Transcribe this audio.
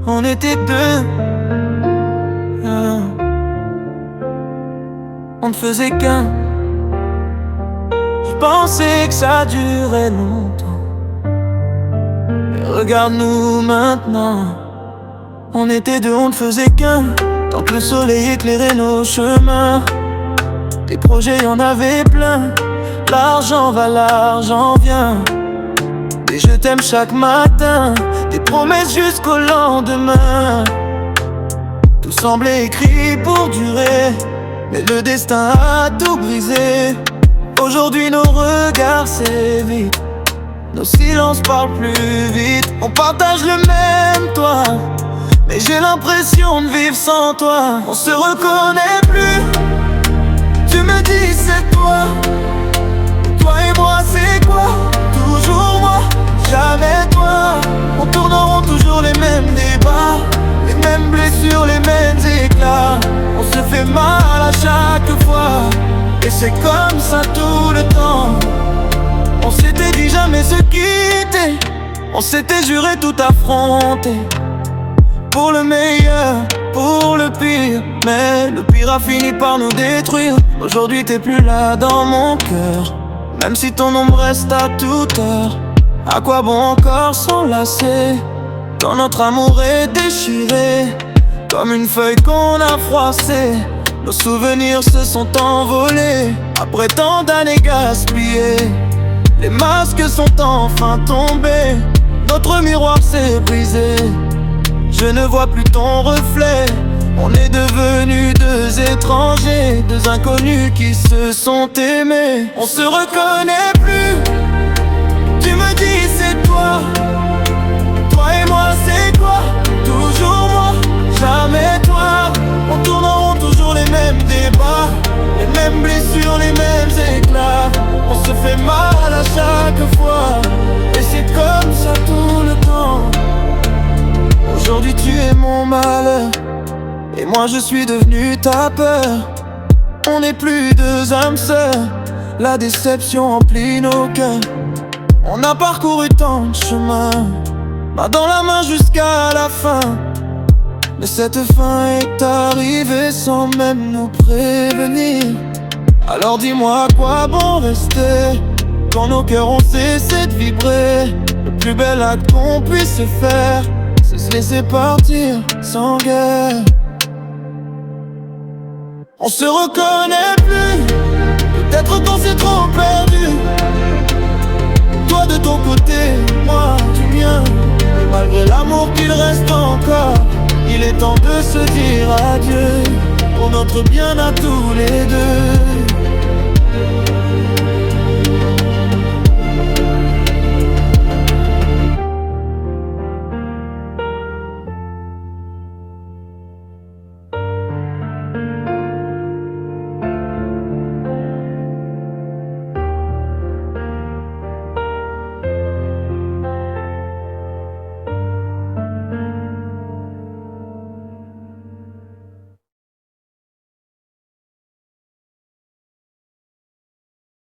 On était deux, on ne faisait qu'un. Je pensais que ça durait longtemps, mais regarde-nous maintenant. On était deux, on ne faisait qu'un. Tant que le soleil éclairait nos chemins, des projets y en avait plein. L'argent va, l'argent vient. Des je t'aime chaque matin, des promesses jusqu'au lendemain. Tout semblait écrit pour durer, mais le destin a tout brisé. Aujourd'hui nos regards s'évitent, nos silences parlent plus vite. On partage le même toit, mais j'ai l'impression de vivre sans toi. On se reconnaît plus, tu me dis c'est toi. Toi et moi c'est quoi? Toujours moi, jamais toi. On tourne en rond, toujours les mêmes débats, les mêmes blessures, les mêmes éclats. On se fait mal à chaque fois, et c'est comme ça tout le temps. On s'était dit jamais se quitter, on s'était juré tout affronter. Pour le meilleur, pour le pire, mais le pire a fini par nous détruire. Aujourd'hui t'es plus là dans mon cœur, même si ton ombre reste à toute heure. À quoi bon encore s'enlacer quand notre amour est déchiré, comme une feuille qu'on a froissée. Nos souvenirs se sont envolés après tant d'années gaspillées. Les masques sont enfin tombés, notre miroir s'est brisé. Je ne vois plus ton reflet, on est devenus deux étrangers, deux inconnus qui se sont aimés. On se reconnaît plus, tu me dis c'est toi. Toi et moi c'est quoi? Toujours moi, jamais toi. On tourne en rond, toujours les mêmes débats, les mêmes blessures, les mêmes éclats. On se fait mal à chaque fois, et c'est comme ça tout le temps. Aujourd'hui tu es mon malheur, et moi je suis devenu ta peur. On n'est plus deux âmes sœurs, la déception emplit nos cœurs. On a parcouru tant de chemin, main dans la main jusqu'à la fin. Mais cette fin est arrivée sans même nous prévenir. Alors dis-moi à quoi bon rester quand nos cœurs ont cessé de vibrer. Le plus bel acte qu'on puisse faire, c'est se laisser partir sans guerre. On se reconnaît plus, peut-être qu'on s'est trop perdu. Toi de ton côté, moi du mien. Et malgré l'amour qu'il reste encore, il est temps de se dire adieu, pour notre bien à tous les